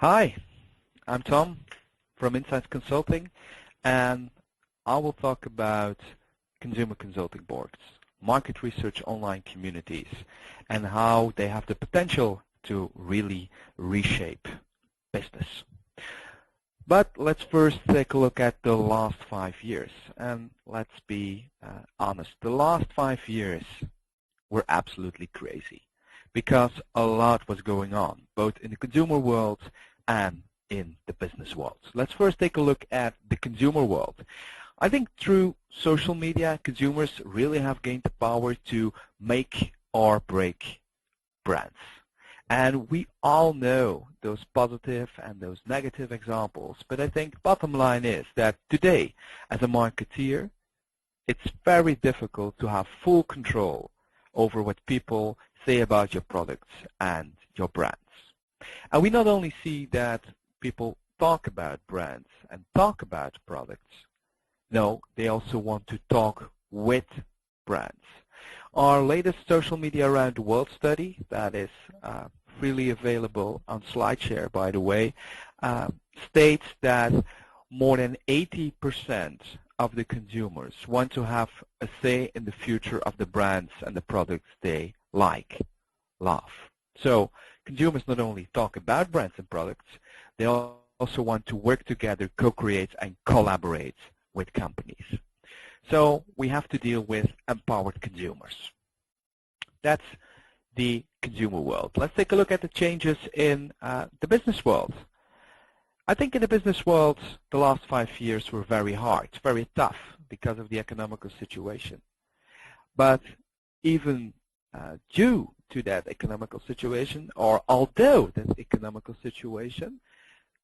Hi, I'm Tom from Insights Consulting, and I will talk about consumer consulting boards, market research online communities, and how they have the potential to really reshape business. But let's first take a look at the last 5 years, and let's be honest. The last 5 years were absolutely crazy because a lot was going on, both in the consumer world and in the business world. Let's first take a look at the consumer world. I think through social media, consumers really have gained the power to make or break brands. And we all know those positive and those negative examples, but I think bottom line is that today, as a marketeer, it's very difficult to have full control over what people say about your products and your brands. And we not only see that people talk about brands and talk about products, no, they also want to talk with brands. Our latest social media around the world study, that is freely available on SlideShare, by the way, states that more than 80% of the consumers want to have a say in the future of the brands and the products they like, love. So consumers not only talk about brands and products, they also want to work together, co-create, and collaborate with companies. So we have to deal with empowered consumers. That's the consumer world. Let's take a look at the changes in the business world. I think in the business world, the last 5 years were very hard, very tough because of the economical situation. But even due to that economical situation, or although that economical situation,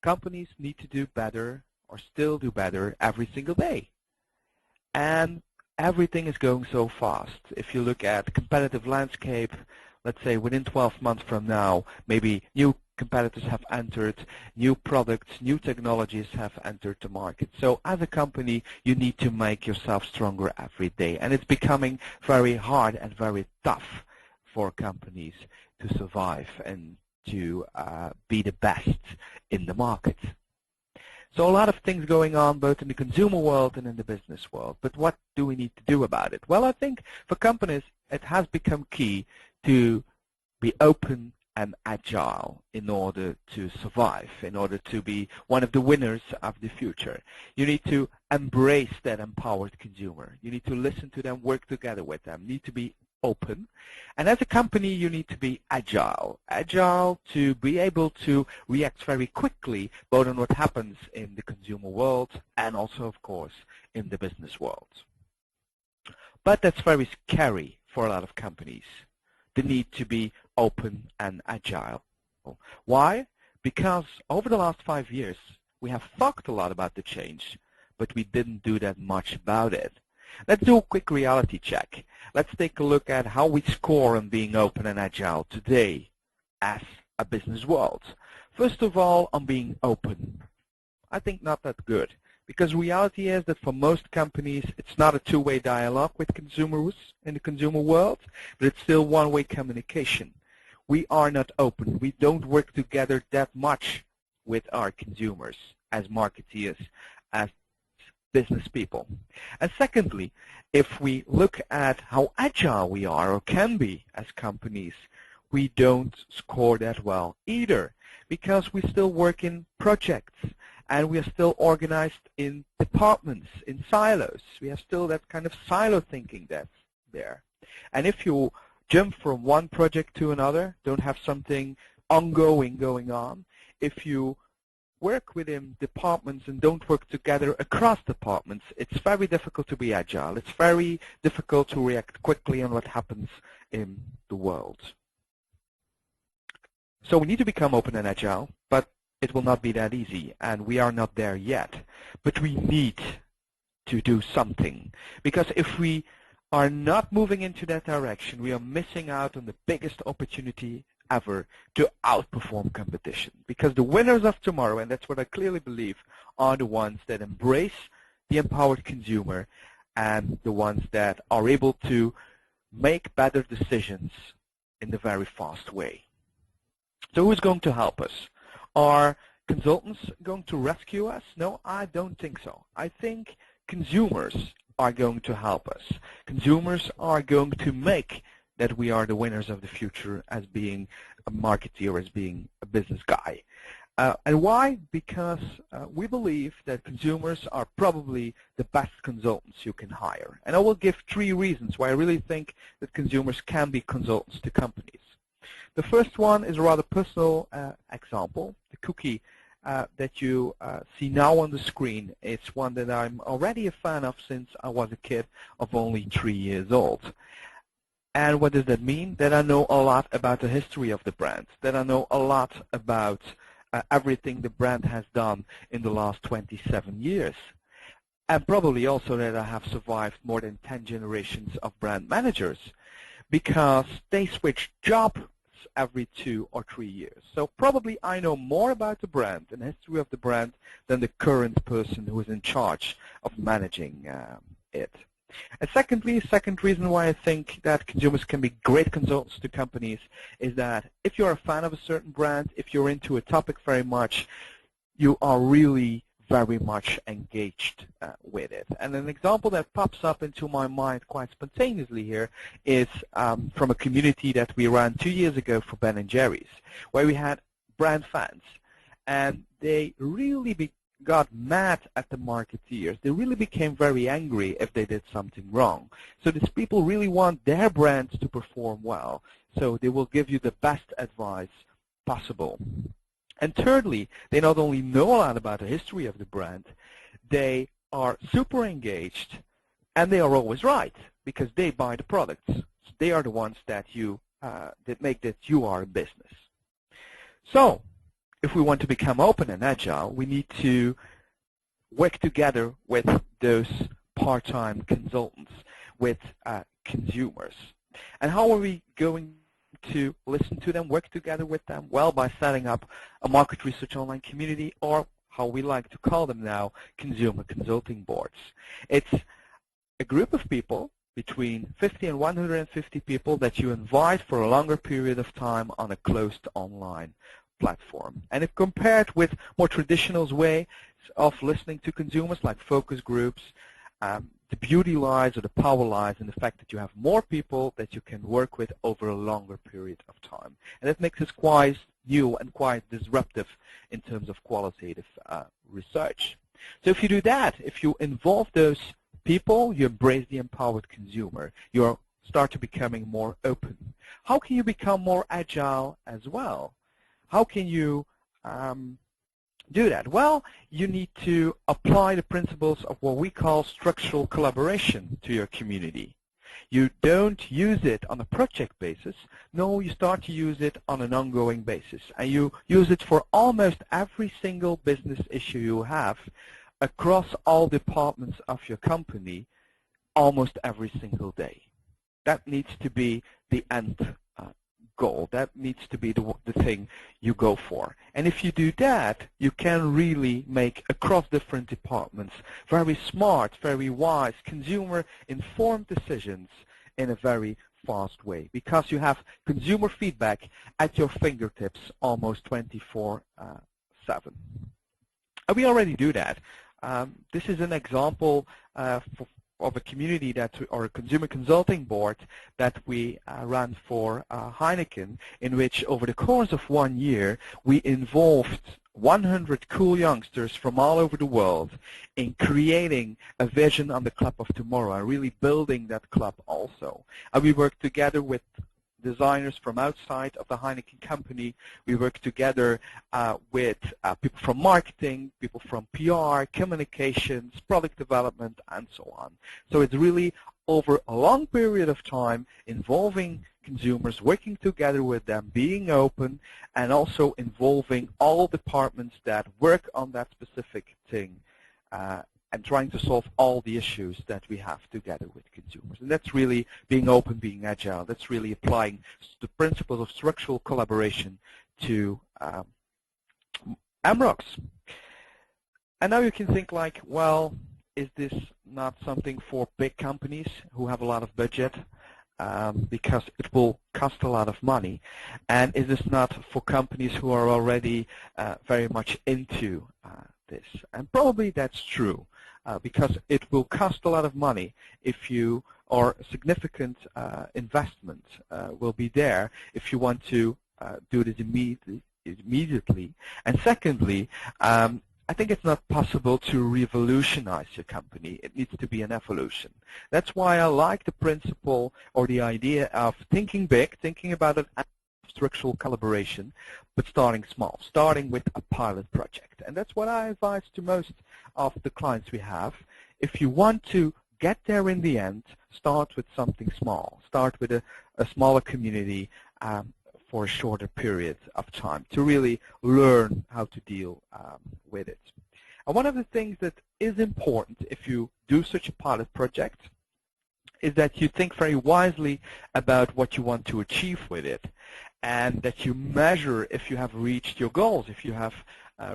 companies need to do better or still do better every single day. And everything is going so fast. If you look at the competitive landscape, let's say within 12 months from now, maybe new competitors have entered, new products, new technologies have entered the market. So as a company, you need to make yourself stronger every day. And it's becoming very hard and very tough for companies to survive and to be the best in the market. So a lot of things going on both in the consumer world and in the business world. But what do we need to do about it? Well, I think for companies, it has become key to be open and agile in order to survive, in order to be one of the winners of the future. You need to embrace that empowered consumer. You need to listen to them, work together with them. You need to be open. And as a company, you need to be agile. Agile to be able to react very quickly, both on what happens in the consumer world and also, of course, in the business world. But that's very scary for a lot of companies, the need to be open and agile. Why? Because over the last 5 years, we have talked a lot about the change, but we didn't do that much about it. Let's do a quick reality check. Let's take a look at how we score on being open and agile today as a business world. First of all, on being open. I think not that good, because reality is that for most companies, it's not a two-way dialogue with consumers in the consumer world, but it's still one-way communication. We are not open. We don't work together that much with our consumers as marketeers, as business people. And secondly, if we look at how agile we are or can be as companies, we don't score that well either, because we still work in projects and we are still organized in departments, in silos. We have still that kind of silo thinking that's there. And if you jump from one project to another, don't have something ongoing going on, if you work within departments and don't work together across departments, it's very difficult to be agile. It's very difficult to react quickly on what happens in the world. So we need to become open and agile, but it will not be that easy, and we are not there yet. But we need to do something, because if we are not moving into that direction, we are missing out on the biggest opportunity ever to outperform competition, because the winners of tomorrow, and that's what I clearly believe, are the ones that embrace the empowered consumer and the ones that are able to make better decisions in a very fast way. So who's going to help us? Are consultants going to rescue us? No, I don't think so. I think consumers are going to help us. Consumers are going to make that we are the winners of the future as being a marketeer, as being a business guy. And why? Because we believe that consumers are probably the best consultants you can hire. And I will give 3 reasons why I really think that consumers can be consultants to companies. The first one is a rather personal example. The cookie that you see now on the screen, it's one that I'm already a fan of since I was a kid of only 3 years old. And what does that mean? That I know a lot about the history of the brand, that I know a lot about everything the brand has done in the last 27 years. And probably also that I have survived more than 10 generations of brand managers because they switch jobs every 2 or 3 years. So probably I know more about the brand and the history of the brand than the current person who is in charge of managing it. And secondly, second reason why I think that consumers can be great consultants to companies is that if you're a fan of a certain brand, if you're into a topic very much, you are really very much engaged with it. And an example that pops up into my mind quite spontaneously here is from a community that we ran 2 years ago for Ben & Jerry's, where we had brand fans. And they really got mad at the marketeers. They really became very angry if they did something wrong. So these people really want their brands to perform well. So they will give you the best advice possible. And thirdly, they not only know a lot about the history of the brand, they are super engaged, and they are always right because they buy the products. So they are the ones that that make that you are a business. So if we want to become open and agile, we need to work together with those part-time consultants, with consumers. And how are we going to listen to them, work together with them? Well, by setting up a market research online community, or how we like to call them now, consumer consulting boards. It's a group of people, between 50 and 150 people, that you invite for a longer period of time on a closed online platform. And if compared with more traditional ways of listening to consumers, like focus groups, the beauty lies or the power lies in the fact that you have more people that you can work with over a longer period of time. And that makes us quite new and quite disruptive in terms of qualitative research. So if you do that, if you involve those people, you embrace the empowered consumer, you start to becoming more open. How can you become more agile as well? How can you do that? Well, you need to apply the principles of what we call structural collaboration to your community. You don't use it on a project basis. No, you start to use it on an ongoing basis. And you use it for almost every single business issue you have across all departments of your company almost every single day. That needs to be the end goal. That needs to be the thing you go for. And if you do that, you can really make, across different departments, very smart, very wise, consumer-informed decisions in a very fast way, because you have consumer feedback at your fingertips almost 24/7. And we already do that. This is an example of a community or a consumer consulting board that we ran for Heineken, in which over the course of 1 year we involved 100 cool youngsters from all over the world in creating a vision on the club of tomorrow and really building that club also. And we worked together with designers from outside of the Heineken company. We work together with people from marketing, people from PR, communications, product development, and so on. So it's really over a long period of time involving consumers, working together with them, being open, and also involving all departments that work on that specific thing and trying to solve all the issues that we have together with consumers. And that's really being open, being agile. That's really applying the principles of structural collaboration to MROCs. And now you can think like, well, is this not something for big companies who have a lot of budget? because it will cost a lot of money, and it is not for companies who are already very much into this. And probably that's true, because it will cost a lot of money if you, or significant investment will be there if you want to do this immediately. And secondly, I think it's not possible to revolutionize your company. It needs to be an evolution. That's why I like the principle or the idea of thinking big, thinking about an structural collaboration, but starting small, starting with a pilot project. And that's what I advise to most of the clients we have. If you want to get there in the end, start with something small. Start with a smaller community for a shorter period of time to really learn how to deal with it. And one of the things that is important if you do such a pilot project is that you think very wisely about what you want to achieve with it, and that you measure if you have reached your goals, if you have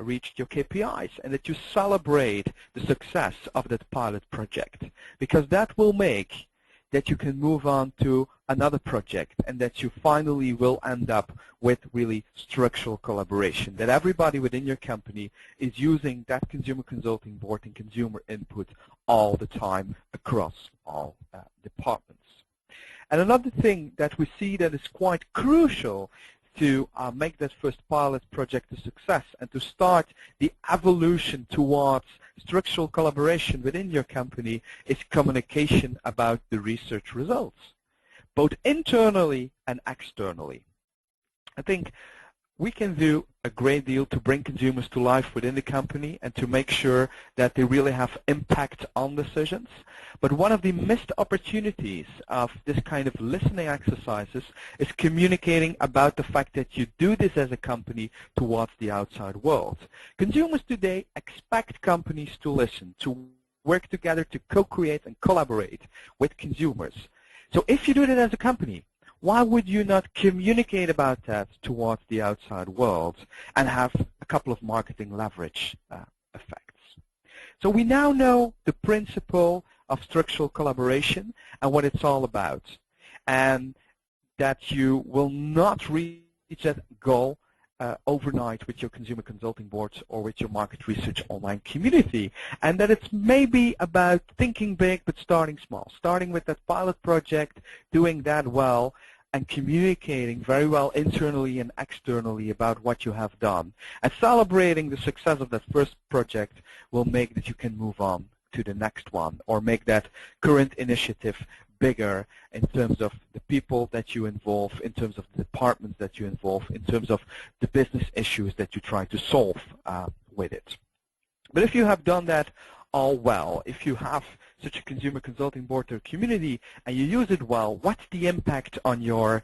reached your KPIs, and that you celebrate the success of that pilot project, because that will make that you can move on to another project, and that you finally will end up with really structural collaboration, that everybody within your company is using that consumer consulting board and consumer input all the time across all departments. And another thing that we see that is quite crucial to make that first pilot project a success and to start the evolution towards structural collaboration within your company is communication about the research results, both internally and externally. I think we can do a great deal to bring consumers to life within the company and to make sure that they really have impact on decisions. But one of the missed opportunities of this kind of listening exercises is communicating about the fact that you do this as a company towards the outside world. Consumers today expect companies to listen, to work together, to co-create and collaborate with consumers. So if you do that as a company, why would you not communicate about that towards the outside world and have a couple of marketing leverage effects? So we now know the principle of structural collaboration and what it's all about, and that you will not reach that goal overnight with your consumer consulting boards or with your market research online community, and that it's maybe about thinking big but starting small, starting with that pilot project, doing that well, and communicating very well internally and externally about what you have done. And celebrating the success of that first project will make that you can move on to the next one, or make that current initiative bigger in terms of the people that you involve, in terms of the departments that you involve, in terms of the business issues that you try to solve with it. But if you have done that all well, if you have such a consumer consulting board or community and you use it well, what's the impact on your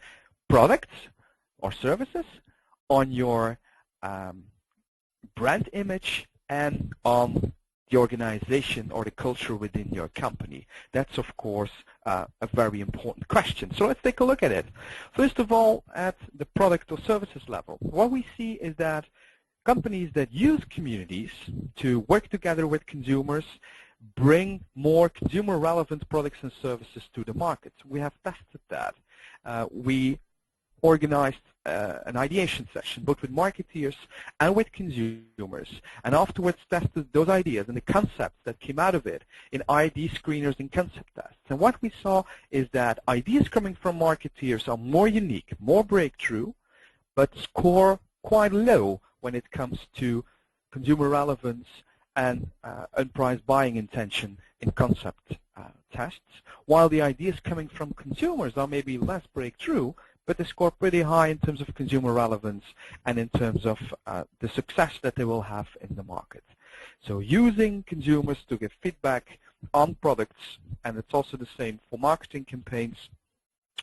products or services, on your brand image, and on the organization or the culture within your company? That's, of course, a very important question. So let's take a look at it. First of all, at the product or services level, what we see is that companies that use communities to work together with consumers bring more consumer-relevant products and services to the market. We have tested that. We organized an ideation session, both with marketeers and with consumers, and afterwards tested those ideas and the concepts that came out of it in ID screeners and concept tests. And what we saw is that ideas coming from marketeers are more unique, more breakthrough, but score quite low when it comes to consumer relevance and unpriced buying intention in concept tests, while the ideas coming from consumers are maybe less breakthrough, but they score pretty high in terms of consumer relevance and in terms of the success that they will have in the market. So using consumers to give feedback on products, and it's also the same for marketing campaigns,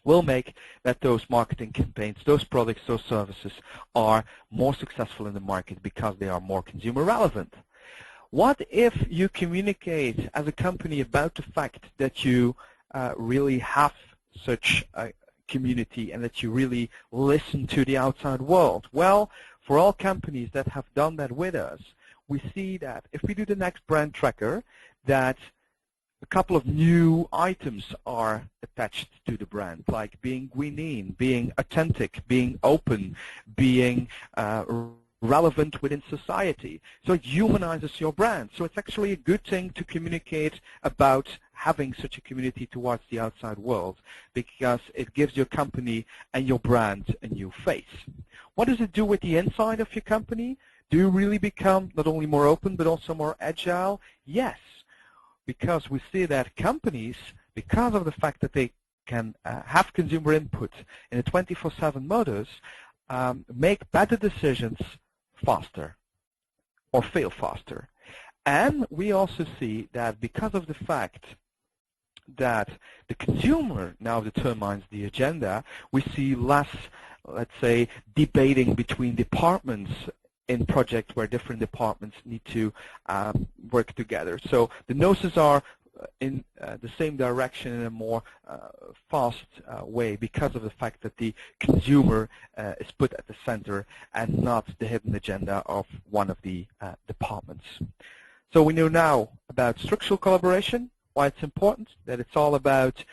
will make that those marketing campaigns, those products, those services are more successful in the market because they are more consumer relevant. What if you communicate as a company about the fact that you really have such a community and that you really listen to the outside world? Well, for all companies that have done that with us, we see that if we do the next brand tracker, that a couple of new items are attached to the brand, like being green, being authentic, being open, being relevant within society. So it humanizes your brand. So it's actually a good thing to communicate about having such a community towards the outside world, because it gives your company and your brand a new face. What does it do with the inside of your company? Do you really become not only more open but also more agile? Yes, because we see that companies, because of the fact that they can have consumer input in a 24/7 modus, make better decisions faster or fail faster. And we also see that because of the fact that the consumer now determines the agenda, we see less, let's say, debating between departments in projects where different departments need to work together. So the noses are in the same direction in a more fast way, because of the fact that the consumer is put at the center and not the hidden agenda of one of the departments. So we know now about structural collaboration, why it's important, that it's all about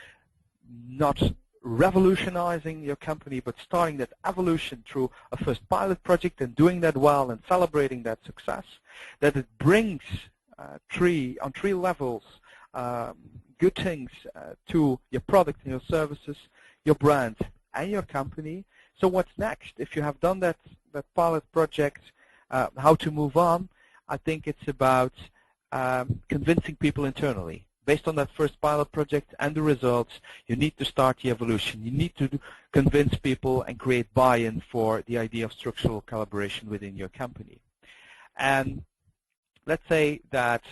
not revolutionizing your company, but starting that evolution through a first pilot project and doing that well and celebrating that success, that it brings on three levels good things to your product and your services, your brand, and your company. So what's next? If you have done that pilot project, how to move on, I think it's about convincing people internally. Based on that first pilot project and the results, you need to start the evolution. You need to convince people and create buy-in for the idea of structural collaboration within your company. And let's say that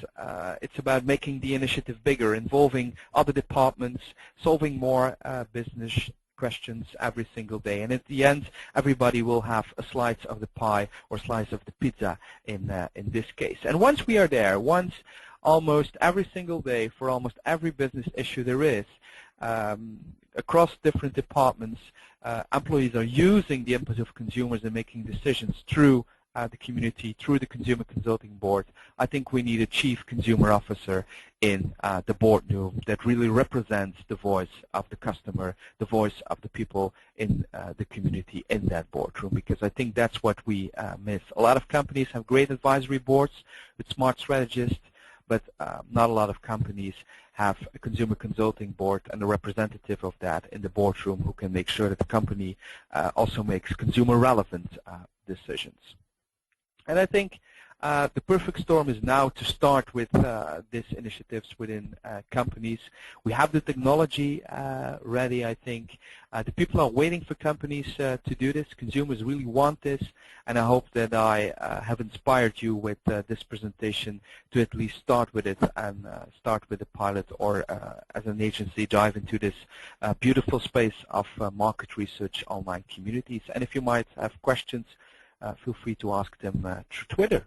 it's about making the initiative bigger, involving other departments, solving more business questions every single day. And at the end, everybody will have a slice of the pie or slice of the pizza in this case. And once we are there, once almost every single day for almost every business issue there is, across different departments, employees are using the input of consumers and making decisions through the community, through the Consumer Consulting Board. I think we need a Chief Consumer Officer in the boardroom that really represents the voice of the customer, the voice of the people in the community in that boardroom, because I think that's what we miss. A lot of companies have great advisory boards with smart strategists, but not a lot of companies have a consumer consulting board and a representative of that in the boardroom who can make sure that the company also makes consumer relevant decisions. And I think the perfect storm is now to start with these initiatives within companies. We have the technology ready, I think. The people are waiting for companies to do this. Consumers really want this, and I hope that I have inspired you with this presentation to at least start with it and start with a pilot, or as an agency dive into this beautiful space of market research online communities. And if you might have questions, feel free to ask them through Twitter.